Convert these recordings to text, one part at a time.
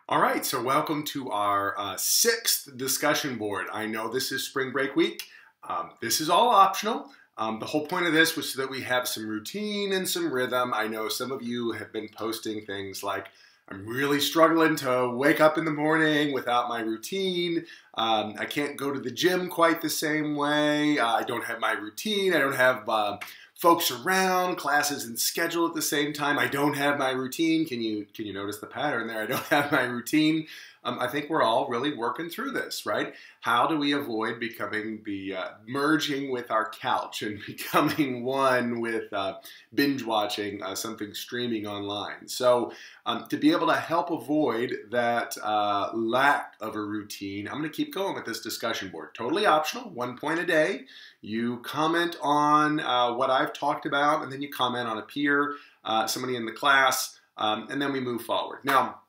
All right, so welcome to our sixth discussion board. I know this is spring break week. This is all optional. The whole point of this was so that we have some routine and some rhythm. I know some of you have been posting things like, I'm really struggling to wake up in the morning without my routine. I can't go to the gym quite the same way. I don't have my routine. I don't have folks around, classes and schedule at the same time. I don't have my routine. Can you notice the pattern there? I don't have my routine. I think we're all really working through this, right? How do we avoid becoming merging with our couch and becoming one with binge watching something streaming online? So to be able to help avoid that lack of a routine, I'm going to keep going with this discussion board. Totally optional, 1 point a day. You comment on what I've talked about, and then you comment on a peer, somebody in the class, and then we move forward. Now,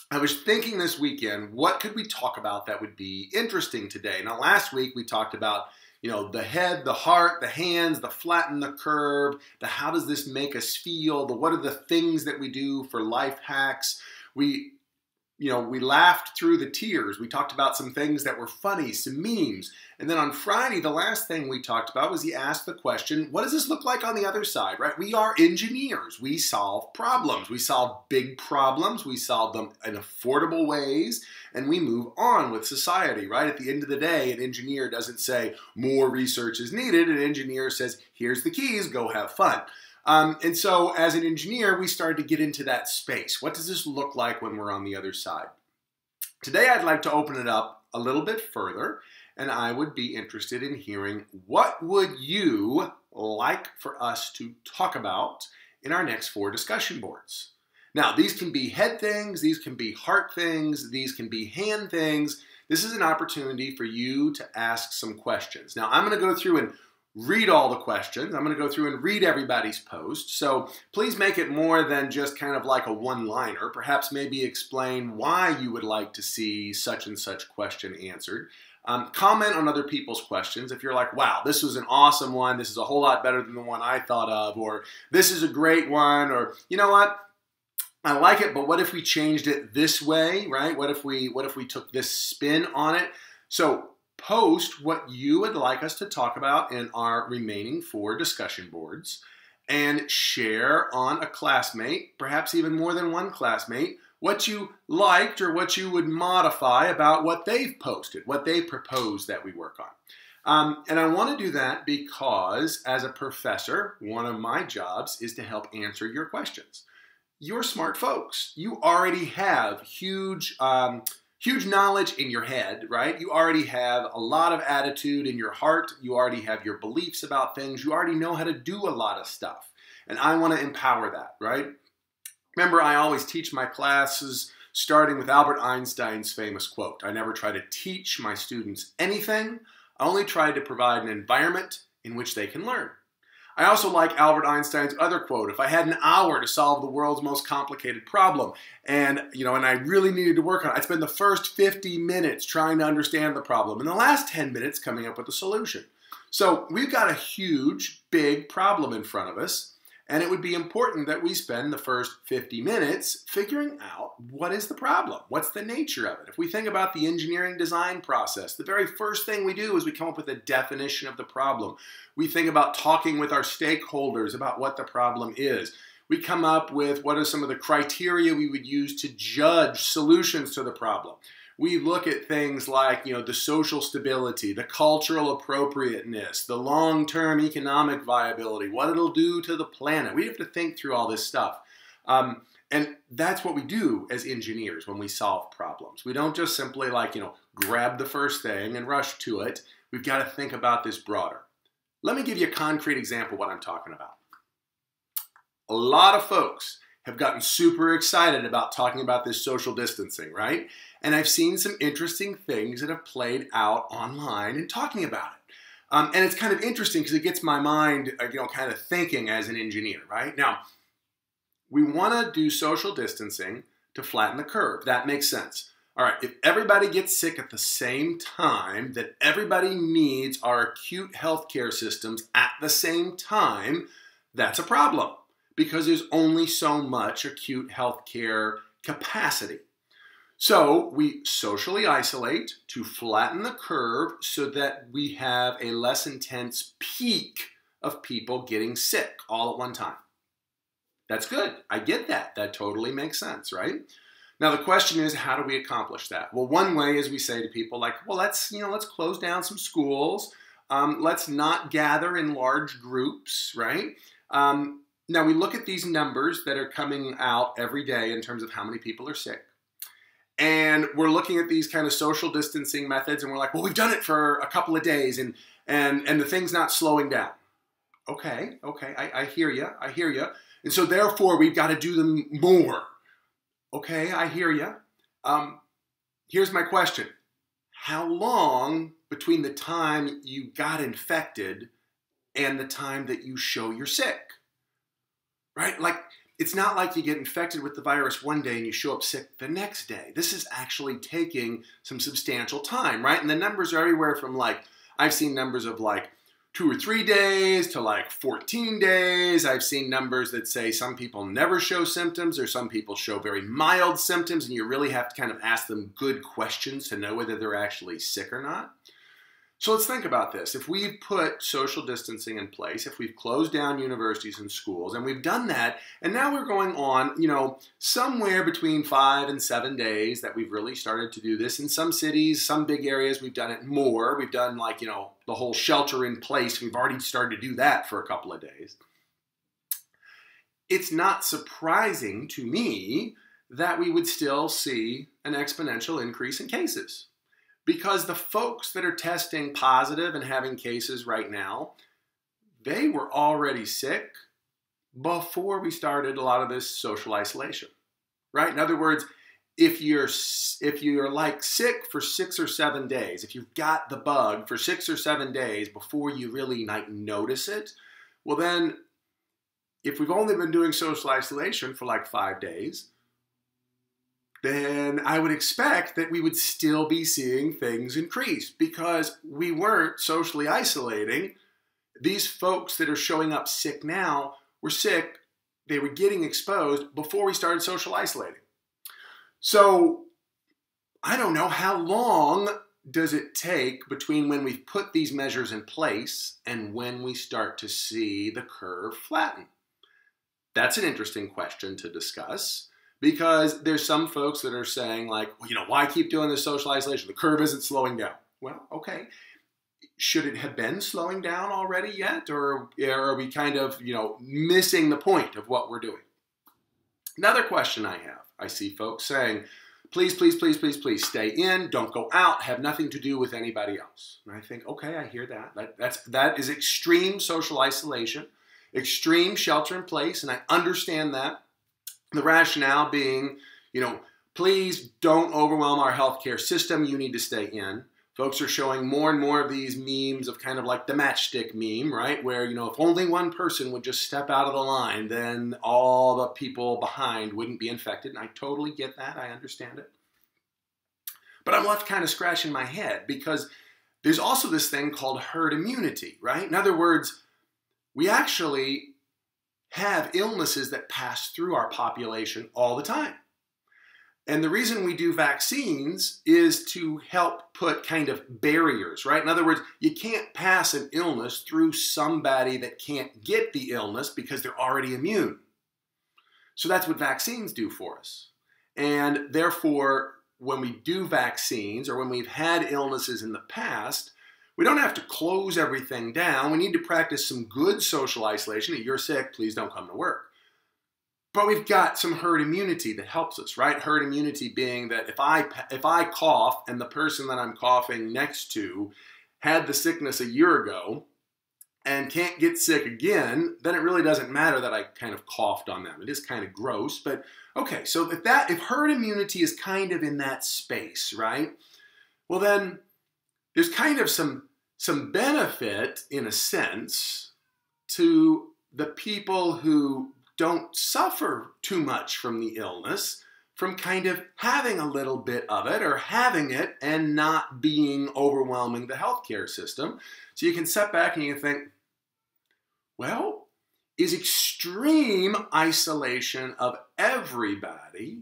I was thinking this weekend, what could we talk about that would be interesting today? Now, last week we talked about, the head, the heart, the hands, the flatten the curve, the how does this make us feel, the what are the things that we do for life hacks. We laughed through the tears. We talked about some things that were funny, some memes. And then on Friday, the last thing we talked about was he asked the question, what does this look like on the other side, right? We are engineers. We solve problems. We solve big problems. We solve them in affordable ways, and we move on with society, right? At the end of the day, an engineer doesn't say more research is needed. An engineer says, here's the keys, go have fun. And so as an engineer, we started to get into that space. What does this look like when we're on the other side? Today, I'd like to open it up a little bit further, and I would be interested in hearing what would you like for us to talk about in our next 4 discussion boards. Now, these can be head things, these can be heart things, these can be hand things. This is an opportunity for you to ask some questions. Now, I'm going to go through and read all the questions. I'm going to go through and read everybody's post. So please make it more than just kind of like a one-liner. Perhaps maybe explain why you would like to see such and such question answered. Comment on other people's questions. If you're like, wow, this was an awesome one. This is a whole lot better than the one I thought of. Or this is a great one. Or you know what? I like it, but what if we changed it this way, right? What if we took this spin on it? So post what you would like us to talk about in our remaining 4 discussion boards and share on a classmate, perhaps even more than one classmate, what you liked or what you would modify about what they've posted, what they proposed that we work on. And I want to do that because as a professor, one of my jobs is to help answer your questions. You're smart folks. You already have huge knowledge in your head, right? You already have a lot of attitude in your heart. You already have your beliefs about things. You already know how to do a lot of stuff. And I want to empower that, right? Remember, I always teach my classes starting with Albert Einstein's famous quote. I never try to teach my students anything. I only try to provide an environment in which they can learn. I also like Albert Einstein's other quote, if I had an hour to solve the world's most complicated problem and I really needed to work on it, I'd spend the first 50 minutes trying to understand the problem and the last 10 minutes coming up with a solution. So we've got a huge, big problem in front of us, and it would be important that we spend the first 50 minutes figuring out what is the problem, what's the nature of it. If we think about the engineering design process, the very first thing we do is we come up with a definition of the problem. We think about talking with our stakeholders about what the problem is. We come up with what are some of the criteria we would use to judge solutions to the problem. We look at things like, the social stability, the cultural appropriateness, the long-term economic viability, what it'll do to the planet. We have to think through all this stuff. And that's what we do as engineers when we solve problems. We don't just simply grab the first thing and rush to it. We've got to think about this broader. Let me give you a concrete example of what I'm talking about. A lot of folks have gotten super excited about talking about this social distancing, right? And I've seen some interesting things that have played out online and talking about it. And it's kind of interesting because it gets my mind, kind of thinking as an engineer, right? Now, we want to do social distancing to flatten the curve. That makes sense. All right, if everybody gets sick at the same time, that everybody needs our acute healthcare systems at the same time, that's a problem because there's only so much acute healthcare capacity. So we socially isolate to flatten the curve so that we have a less intense peak of people getting sick all at one time. That's good. I get that. That totally makes sense, right? Now the question is, how do we accomplish that? Well, one way is we say to people like, well, let's close down some schools. Let's not gather in large groups, right? Now we look at these numbers that are coming out every day in terms of how many people are sick. And we're looking at these kind of social distancing methods and we're like, well, we've done it for a couple of days and the thing's not slowing down. Okay, I hear you, And so therefore we've got to do them more. Okay, I hear you. Here's my question. How long between the time you got infected and the time that you show you're sick? Right? Like, it's not like you get infected with the virus one day and you show up sick the next day. This is actually taking some substantial time, right? And the numbers are everywhere from like, I've seen numbers of like 2 or 3 days to like 14 days. I've seen numbers that say some people never show symptoms or some people show very mild symptoms and you really have to kind of ask them good questions to know whether they're actually sick or not. So let's think about this. If we've put social distancing in place, if we've closed down universities and schools, and we've done that, and now we're going on, somewhere between 5 and 7 days that we've really started to do this. In some cities, some big areas, we've done it more. We've done the whole shelter in place. We've already started to do that for a couple of days. It's not surprising to me that we would still see an exponential increase in cases. Because the folks that are testing positive and having cases right now, they were already sick before we started a lot of this social isolation, right? In other words, if you're like sick for 6 or 7 days, if you've got the bug for 6 or 7 days before you really notice it, well then, if we've only been doing social isolation for like 5 days, then I would expect that we would still be seeing things increase because we weren't socially isolating. These folks that are showing up sick now were sick. They were getting exposed before we started social isolating. So I don't know, how long does it take between when we've put these measures in place and when we start to see the curve flatten? That's an interesting question to discuss. Because there's some folks that are saying like, well, why keep doing this social isolation? The curve isn't slowing down. Well, okay. Should it have been slowing down already yet? Or are we kind of, missing the point of what we're doing? Another question I have, I see folks saying, please, please, please, please, please stay in, don't go out, have nothing to do with anybody else. And I think, okay, I hear that. That is extreme social isolation, extreme shelter in place, and I understand that. The rationale being, please don't overwhelm our healthcare system. You need to stay in. Folks are showing more and more of these memes of kind of like the matchstick meme, right? Where, if only one person would just step out of the line, then all the people behind wouldn't be infected. And I totally get that. I understand it. But I'm left kind of scratching my head because there's also this thing called herd immunity, right? In other words, we actually have illnesses that pass through our population all the time. And the reason we do vaccines is to help put kind of barriers, right? In other words, you can't pass an illness through somebody that can't get the illness because they're already immune. So that's what vaccines do for us. And therefore, when we do vaccines or when we've had illnesses in the past, we don't have to close everything down. We need to practice some good social isolation. If you're sick, please don't come to work. But we've got some herd immunity that helps us, right? Herd immunity being that if I cough and the person that I'm coughing next to had the sickness a year ago and can't get sick again, then it really doesn't matter that I kind of coughed on them. It is kind of gross, but okay. So if herd immunity is kind of in that space, right? Well then, there's kind of some benefit, in a sense, to the people who don't suffer too much from the illness, from kind of having a little bit of it or having it and not being overwhelming the healthcare system. So you can sit back and you think, well, is extreme isolation of everybody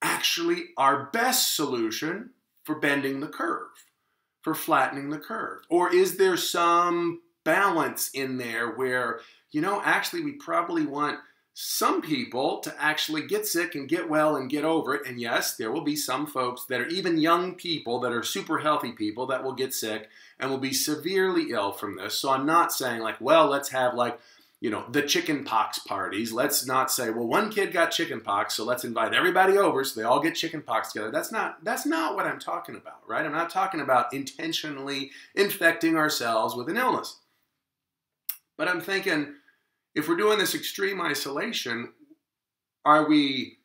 actually our best solution for bending the curve, for flattening the curve? Or is there some balance in there where, actually we probably want some people to actually get sick and get well and get over it. And yes, there will be some folks that are even young people that are super healthy people that will get sick and will be severely ill from this. So I'm not saying like, well, let's have like, the chicken pox parties. Let's not say, well, one kid got chicken pox, so let's invite everybody over so they all get chicken pox together. That's not what I'm talking about, right? I'm not talking about intentionally infecting ourselves with an illness. But I'm thinking, if we're doing this extreme isolation, are we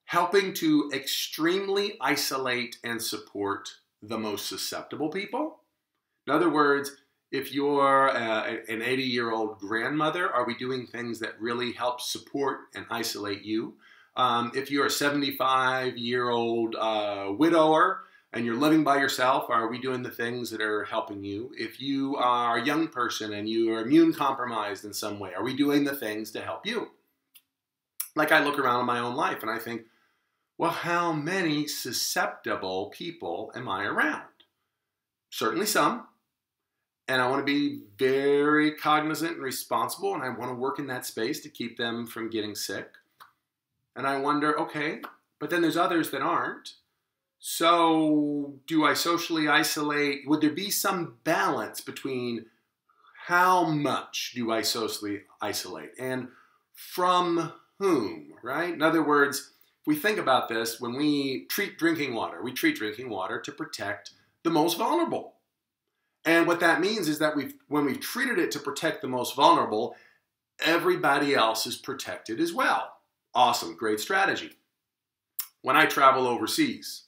helping to extremely isolate and support the most susceptible people? In other words, if you're an 80-year-old grandmother, are we doing things that really help support and isolate you? If you're a 75-year-old widower and you're living by yourself, are we doing the things that are helping you? If you are a young person and you are immune compromised in some way, are we doing the things to help you? Like I look around in my own life and I think, well, how many susceptible people am I around? Certainly some. And I want to be very cognizant and responsible, and I want to work in that space to keep them from getting sick. And I wonder, okay, but then there's others that aren't. So do I socially isolate? Would there be some balance between how much do I socially isolate and from whom, right? In other words, if we think about this, when we treat drinking water to protect the most vulnerable. And what that means is that when we've treated it to protect the most vulnerable, everybody else is protected as well. Awesome, great strategy. When I travel overseas,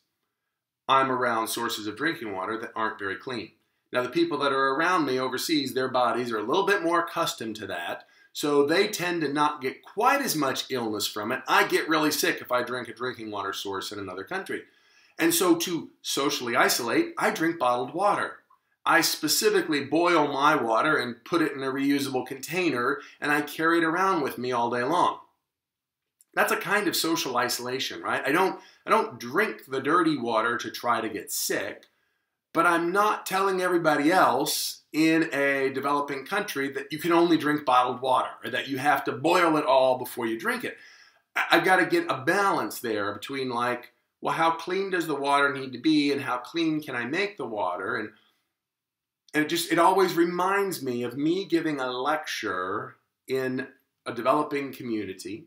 I'm around sources of drinking water that aren't very clean. Now, the people that are around me overseas, their bodies are a little bit more accustomed to that, so they tend to not get quite as much illness from it. I get really sick if I drink a drinking water source in another country. And so to socially isolate, I drink bottled water. I specifically boil my water and put it in a reusable container, and I carry it around with me all day long. That's a kind of social isolation, right? I don't drink the dirty water to try to get sick, but I'm not telling everybody else in a developing country that you can only drink bottled water or that you have to boil it all before you drink it. I've got to get a balance there between like, well, how clean does the water need to be and how clean can I make the water? And it always reminds me of me giving a lecture in a developing community.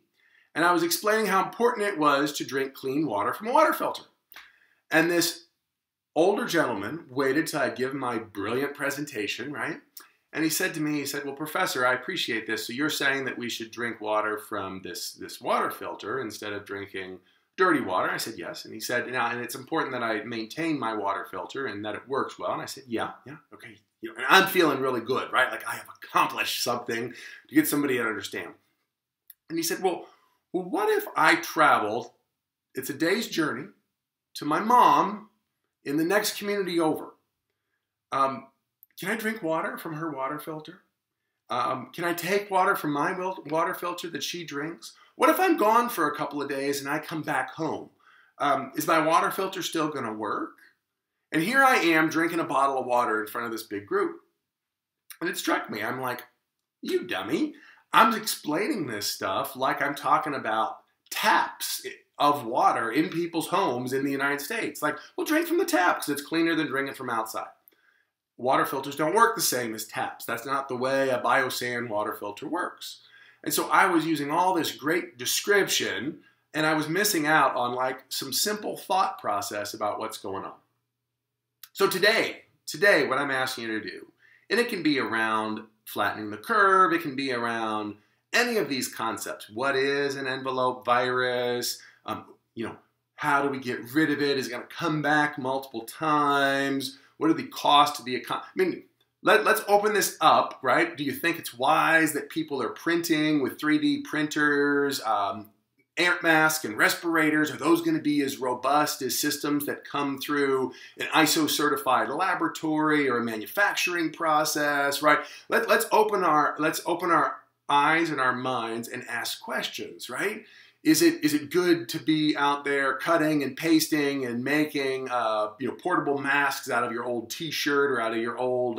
And I was explaining how important it was to drink clean water from a water filter. And this older gentleman waited till I give my brilliant presentation, right? And he said to me, well, Professor, I appreciate this. So you're saying that we should drink water from this water filter instead of drinking dirty water? I said, yes. And he said, and it's important that I maintain my water filter and that it works well. And I said, yeah, okay. And I'm feeling really good, right? Like I have accomplished something to get somebody to understand. And he said, well, what if I traveled, it's a day's journey, to my mom in the next community over? Can I drink water from her water filter? Can I take water from my water filter that she drinks? What if I'm gone for a couple of days and I come back home? Is my water filter still going to work? And here I am drinking a bottle of water in front of this big group. And it struck me. I'm like, you dummy. I'm explaining this stuff like I'm talking about taps of water in people's homes in the United States. Like, well, drink from the tap because it's cleaner than drinking from outside. Water filters don't work the same as taps. That's not the way a biosand water filter works. And so I was using all this great description and I was missing out on like some simple thought process about what's going on. So today, what I'm asking you to do, and it can be around flattening the curve, it can be around any of these concepts. What is an envelope virus? How do we get rid of it? Is it going to come back multiple times? What are the costs to the economy? I mean, let's open this up, right? Do you think it's wise that people are printing with 3D printers, air masks and respirators? Are those going to be as robust as systems that come through an ISO certified laboratory or a manufacturing process, right? Let's open our eyes and our minds and ask questions, right? Is it good to be out there cutting and pasting and making portable masks out of your old T-shirt or out of your old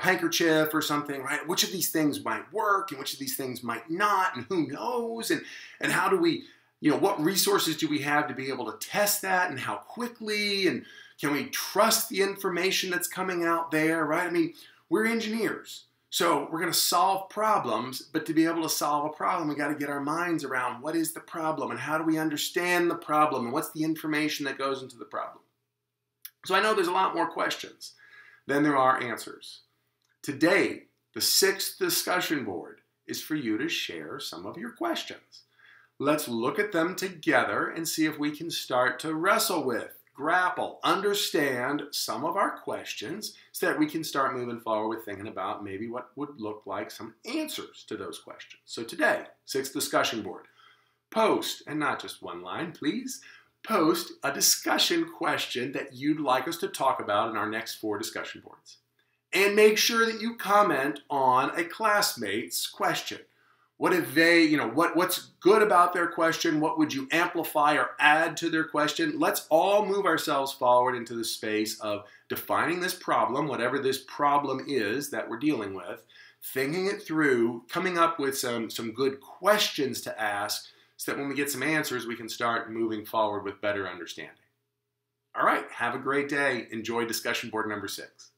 handkerchief or something, right? Which of these things might work and which of these things might not, and who knows? And how do we, what resources do we have to be able to test that, and how quickly, and can we trust the information that's coming out there, right? I mean, we're engineers. So we're going to solve problems, but to be able to solve a problem, we got to get our minds around what is the problem and how do we understand the problem and what's the information that goes into the problem. So I know there's a lot more questions than there are answers. Today, the 6th discussion board is for you to share some of your questions. Let's look at them together and see if we can start to wrestle with, grapple, understand some of our questions so that we can start moving forward with thinking about maybe what would look like some answers to those questions. So today, 6th discussion board, post, and not just one line, please, post a discussion question that you'd like us to talk about in our next 4 discussion boards. And make sure that you comment on a classmate's question. What if they, what's good about their question? What would you amplify or add to their question? Let's all move ourselves forward into the space of defining this problem, whatever this problem is that we're dealing with, thinking it through, coming up with some good questions to ask so that when we get some answers, we can start moving forward with better understanding. All right, have a great day. Enjoy discussion board number 6.